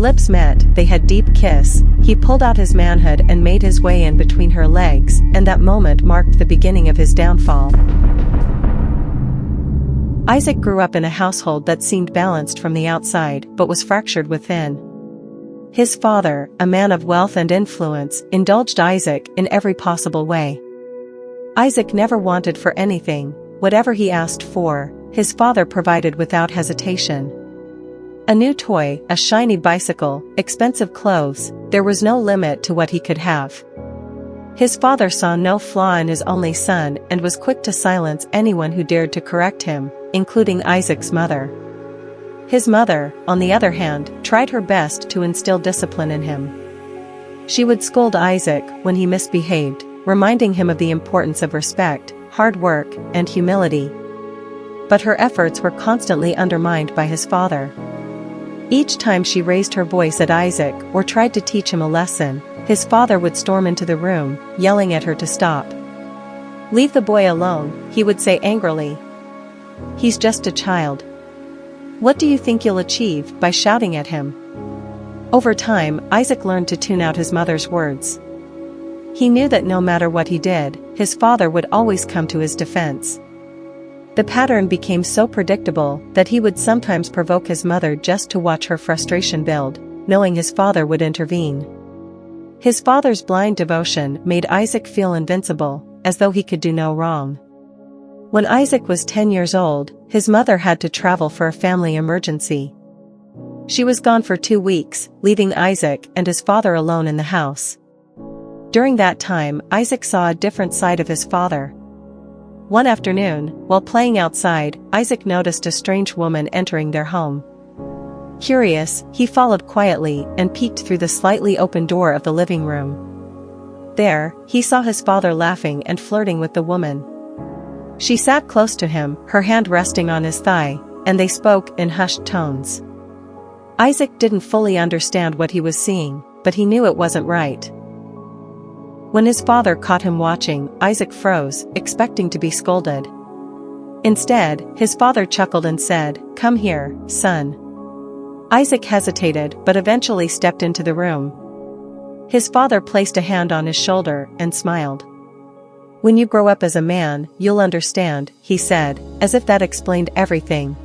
lips met, they had deep kiss. He pulled out his manhood and made his way in between her legs, and that moment marked the beginning of his downfall. Isaac grew up in a household that seemed balanced from the outside but was fractured within. His father, a man of wealth and influence, indulged Isaac in every possible way. Isaac never wanted for anything. Whatever he asked for, his father provided without hesitation. A new toy, a shiny bicycle, expensive clothes, there was no limit to what he could have. His father saw no flaw in his only son and was quick to silence anyone who dared to correct him, including Isaac's mother. His mother, on the other hand, tried her best to instill discipline in him. She would scold Isaac when he misbehaved, reminding him of the importance of respect, hard work, and humility. But her efforts were constantly undermined by his father. Each time she raised her voice at Isaac or tried to teach him a lesson, his father would storm into the room, yelling at her to stop. "Leave the boy alone," he would say angrily. "He's just a child. What do you think you'll achieve by shouting at him?" Over time, Isaac learned to tune out his mother's words. He knew that no matter what he did, his father would always come to his defense. The pattern became so predictable that he would sometimes provoke his mother just to watch her frustration build, knowing his father would intervene. His father's blind devotion made Isaac feel invincible, as though he could do no wrong. When Isaac was 10 years old, his mother had to travel for a family emergency. She was gone for 2 weeks, leaving Isaac and his father alone in the house. During that time, Isaac saw a different side of his father. One afternoon, while playing outside, Isaac noticed a strange woman entering their home. Curious, he followed quietly and peeked through the slightly open door of the living room. There, he saw his father laughing and flirting with the woman. She sat close to him, her hand resting on his thigh, and they spoke in hushed tones. Isaac didn't fully understand what he was seeing, but he knew it wasn't right. When his father caught him watching, Isaac froze, expecting to be scolded. Instead, his father chuckled and said, "Come here, son." Isaac hesitated but eventually stepped into the room. His father placed a hand on his shoulder and smiled. "When you grow up as a man, you'll understand," he said, as if that explained everything.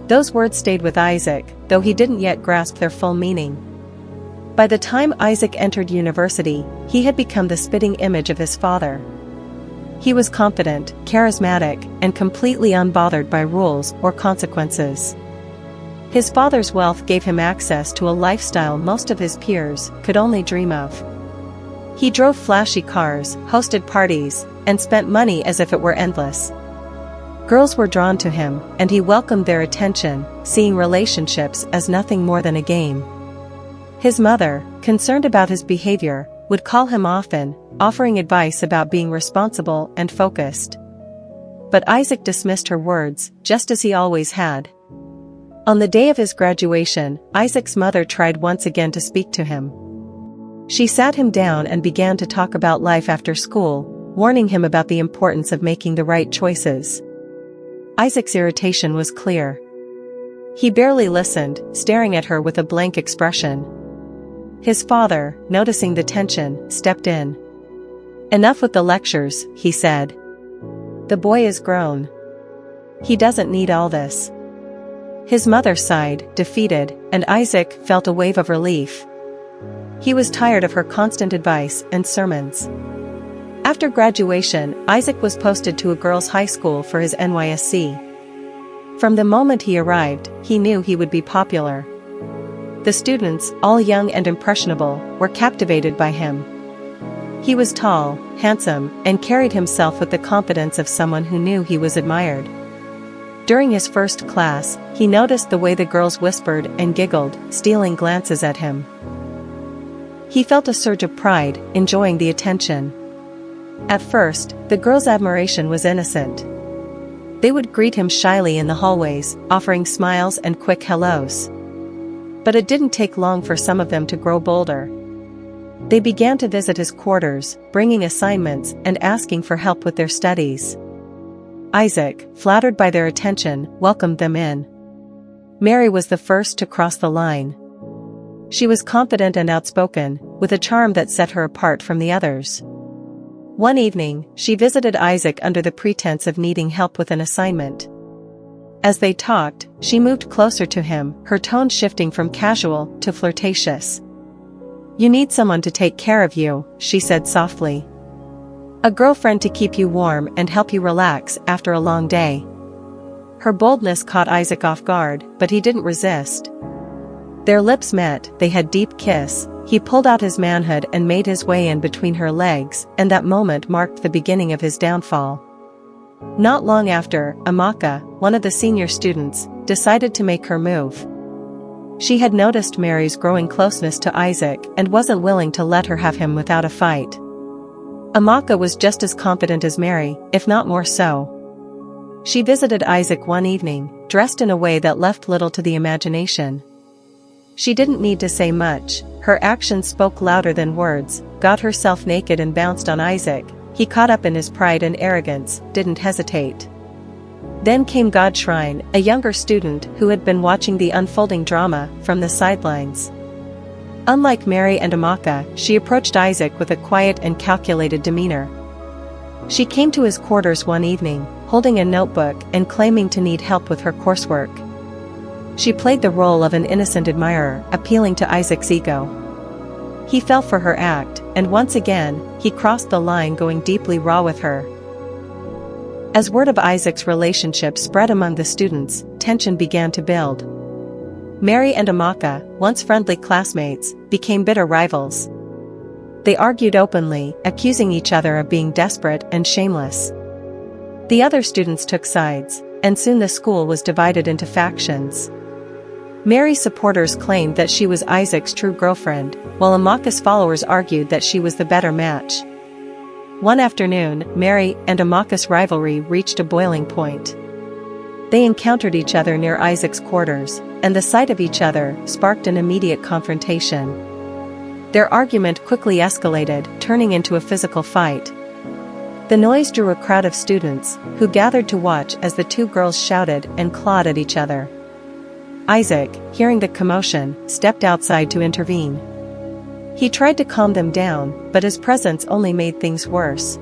Those words stayed with Isaac, though he didn't yet grasp their full meaning. By the time Isaac entered university, he had become the spitting image of his father. He was confident, charismatic, and completely unbothered by rules or consequences. His father's wealth gave him access to a lifestyle most of his peers could only dream of. He drove flashy cars, hosted parties, and spent money as if it were endless. Girls were drawn to him, and he welcomed their attention, seeing relationships as nothing more than a game. His mother, concerned about his behavior, would call him often, offering advice about being responsible and focused. But Isaac dismissed her words, just as he always had. On the day of his graduation, Isaac's mother tried once again to speak to him. She sat him down and began to talk about life after school, warning him about the importance of making the right choices. Isaac's irritation was clear. He barely listened, staring at her with a blank expression. His father, noticing the tension, stepped in. "Enough with the lectures," he said. "The boy is grown. He doesn't need all this." His mother sighed, defeated, and Isaac felt a wave of relief. He was tired of her constant advice and sermons. After graduation, Isaac was posted to a girls' high school for his NYSC. From the moment he arrived, he knew he would be popular. The students, all young and impressionable, were captivated by him. He was tall, handsome, and carried himself with the confidence of someone who knew he was admired. During his first class, he noticed the way the girls whispered and giggled, stealing glances at him. He felt a surge of pride, enjoying the attention. At first, the girls' admiration was innocent. They would greet him shyly in the hallways, offering smiles and quick hellos. But it didn't take long for some of them to grow bolder. They began to visit his quarters, bringing assignments and asking for help with their studies. Isaac, flattered by their attention, welcomed them in. Mary was the first to cross the line. She was confident and outspoken, with a charm that set her apart from the others. One evening, she visited Isaac under the pretense of needing help with an assignment. As they talked, she moved closer to him, her tone shifting from casual to flirtatious. "You need someone to take care of you," she said softly. "A girlfriend to keep you warm and help you relax after a long day." Her boldness caught Isaac off guard, but he didn't resist. Their lips met, they had a deep kiss. He pulled out his manhood and made his way in between her legs, and that moment marked the beginning of his downfall. Not long after, Amaka, one of the senior students, decided to make her move. She had noticed Mary's growing closeness to Isaac and wasn't willing to let her have him without a fight. Amaka was just as confident as Mary, if not more so. She visited Isaac one evening, dressed in a way that left little to the imagination. She didn't need to say much, her actions spoke louder than words, got herself naked and bounced on Isaac. He caught up in his pride and arrogance, didn't hesitate. Then came Godshine, a younger student who had been watching the unfolding drama from the sidelines. Unlike Mary and Amaka, she approached Isaac with a quiet and calculated demeanor. She came to his quarters one evening, holding a notebook and claiming to need help with her coursework. She played the role of an innocent admirer, appealing to Isaac's ego. He fell for her act, and once again, he crossed the line, going deeply raw with her. As word of Isaac's relationship spread among the students, tension began to build. Mary and Amaka, once friendly classmates, became bitter rivals. They argued openly, accusing each other of being desperate and shameless. The other students took sides, and soon the school was divided into factions. Mary's supporters claimed that she was Isaac's true girlfriend, while Amaka's followers argued that she was the better match. One afternoon, Mary and Amaka's rivalry reached a boiling point. They encountered each other near Isaac's quarters, and the sight of each other sparked an immediate confrontation. Their argument quickly escalated, turning into a physical fight. The noise drew a crowd of students, who gathered to watch as the two girls shouted and clawed at each other. Isaac, hearing the commotion, stepped outside to intervene. He tried to calm them down, but his presence only made things worse.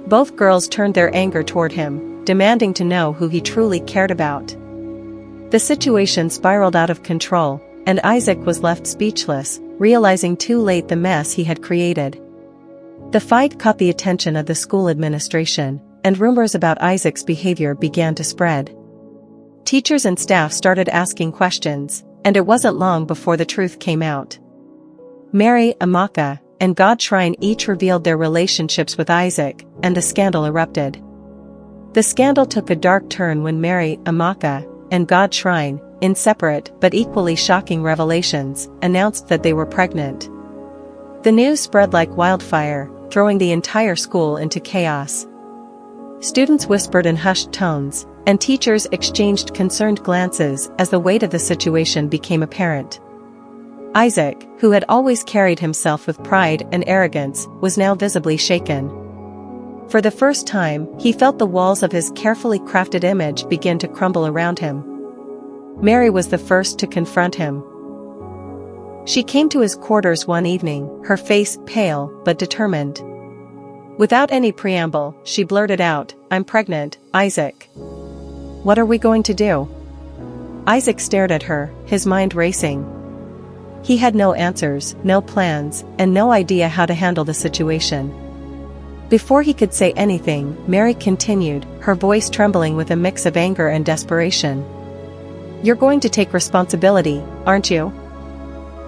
Both girls turned their anger toward him, demanding to know who he truly cared about. The situation spiraled out of control, and Isaac was left speechless, realizing too late the mess he had created. The fight caught the attention of the school administration, and rumors about Isaac's behavior began to spread. Teachers and staff started asking questions, and it wasn't long before the truth came out. Mary, Amaka, and Godshine each revealed their relationships with Isaac, and the scandal erupted. The scandal took a dark turn when Mary, Amaka, and Godshine, in separate but equally shocking revelations, announced that they were pregnant. The news spread like wildfire, throwing the entire school into chaos. Students whispered in hushed tones, and teachers exchanged concerned glances as the weight of the situation became apparent. Isaac, who had always carried himself with pride and arrogance, was now visibly shaken. For the first time, he felt the walls of his carefully crafted image begin to crumble around him. Mary was the first to confront him. She came to his quarters one evening, her face pale but determined. Without any preamble, she blurted out, "I'm pregnant, Isaac. What are we going to do?" Isaac stared at her, his mind racing. He had no answers, no plans, and no idea how to handle the situation. Before he could say anything, Mary continued, her voice trembling with a mix of anger and desperation. "You're going to take responsibility, aren't you?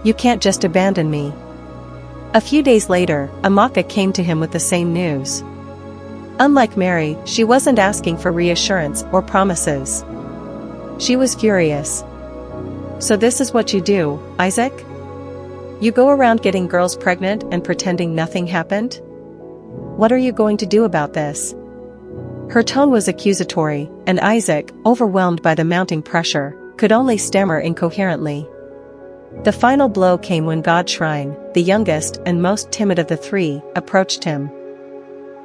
You can't just abandon me." A few days later, Amaka came to him with the same news. Unlike Mary, she wasn't asking for reassurance or promises. She was furious. "So this is what you do, Isaac? You go around getting girls pregnant and pretending nothing happened? What are you going to do about this?" Her tone was accusatory, and Isaac, overwhelmed by the mounting pressure, could only stammer incoherently. The final blow came when Godshine, the youngest and most timid of the three, approached him.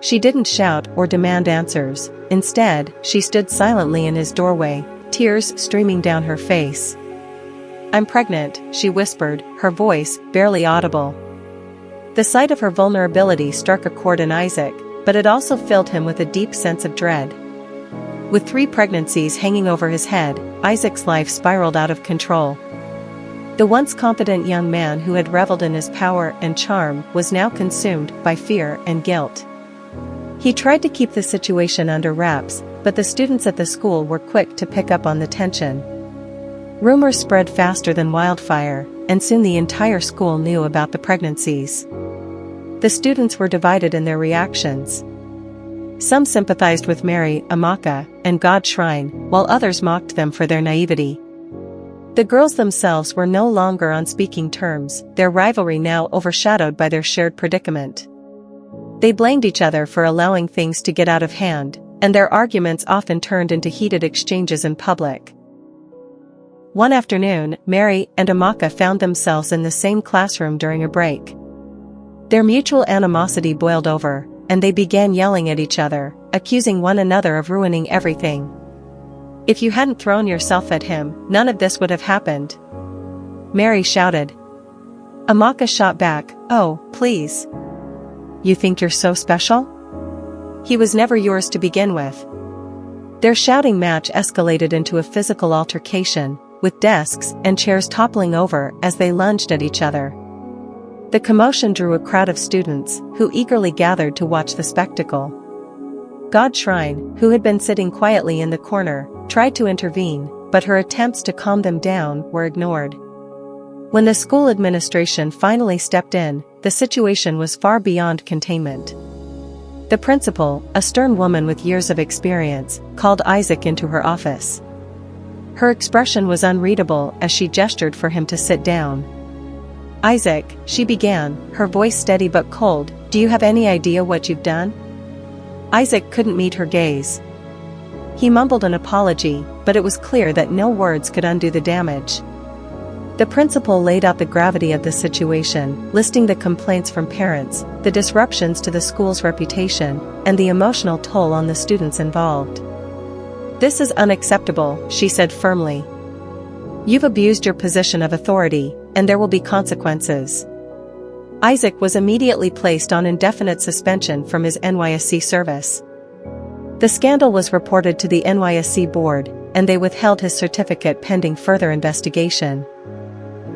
She didn't shout or demand answers. Instead, she stood silently in his doorway, tears streaming down her face. "I'm pregnant," she whispered, her voice barely audible. The sight of her vulnerability struck a chord in Isaac, but it also filled him with a deep sense of dread. With 3 pregnancies hanging over his head, Isaac's life spiraled out of control. The once confident young man who had reveled in his power and charm was now consumed by fear and guilt. He tried to keep the situation under wraps, but the students at the school were quick to pick up on the tension. Rumors spread faster than wildfire, and soon the entire school knew about the pregnancies. The students were divided in their reactions. Some sympathized with Mary, Amaka, and God's shrine, while others mocked them for their naivety. The girls themselves were no longer on speaking terms, their rivalry now overshadowed by their shared predicament. They blamed each other for allowing things to get out of hand, and their arguments often turned into heated exchanges in public. One afternoon, Mary and Amaka found themselves in the same classroom during a break. Their mutual animosity boiled over, and they began yelling at each other, accusing one another of ruining everything. "If you hadn't thrown yourself at him, none of this would have happened," Mary shouted. Amaka shot back, "Oh, please. You think you're so special? He was never yours to begin with." Their shouting match escalated into a physical altercation, with desks and chairs toppling over as they lunged at each other. The commotion drew a crowd of students, who eagerly gathered to watch the spectacle. God's shrine, who had been sitting quietly in the corner, tried to intervene, but her attempts to calm them down were ignored. When the school administration finally stepped in, the situation was far beyond containment. The principal, a stern woman with years of experience, called Isaac into her office. Her expression was unreadable as she gestured for him to sit down. "Isaac," she began, her voice steady but cold, "do you have any idea what you've done?" Isaac couldn't meet her gaze. He mumbled an apology, but it was clear that no words could undo the damage. The principal laid out the gravity of the situation, listing the complaints from parents, the disruptions to the school's reputation, and the emotional toll on the students involved. "This is unacceptable," she said firmly. "You've abused your position of authority, and there will be consequences." Isaac was immediately placed on indefinite suspension from his NYSC service. The scandal was reported to the NYSC board, and they withheld his certificate pending further investigation.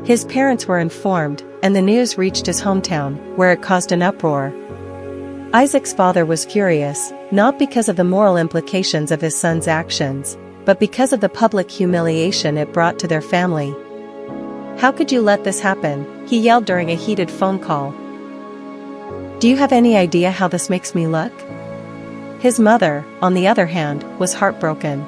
His parents were informed, and the news reached his hometown, where it caused an uproar. Isaac's father was furious, not because of the moral implications of his son's actions, but because of the public humiliation it brought to their family. "How could you let this happen?" he yelled during a heated phone call. "Do you have any idea how this makes me look?" His mother, on the other hand, was heartbroken.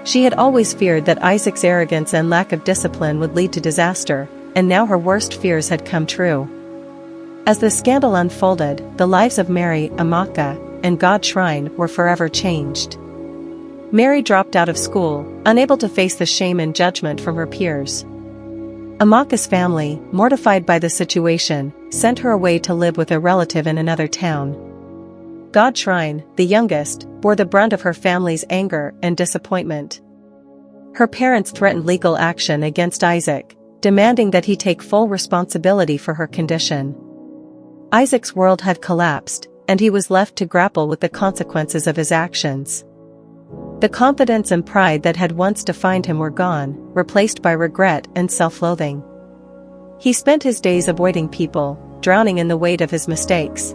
She had always feared that Isaac's arrogance and lack of discipline would lead to disaster, and now her worst fears had come true. As the scandal unfolded, the lives of Mary, Amaka, and God's shrine were forever changed. Mary dropped out of school, unable to face the shame and judgment from her peers. Amaka's family, mortified by the situation, sent her away to live with a relative in another town. God's shrine, the youngest, bore the brunt of her family's anger and disappointment. Her parents threatened legal action against Isaac, demanding that he take full responsibility for her condition. Isaac's world had collapsed, and he was left to grapple with the consequences of his actions. The confidence and pride that had once defined him were gone, replaced by regret and self-loathing. He spent his days avoiding people, drowning in the weight of his mistakes.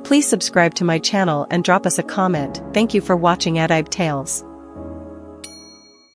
Please subscribe to my channel and drop us a comment. Thank you for watching Tales.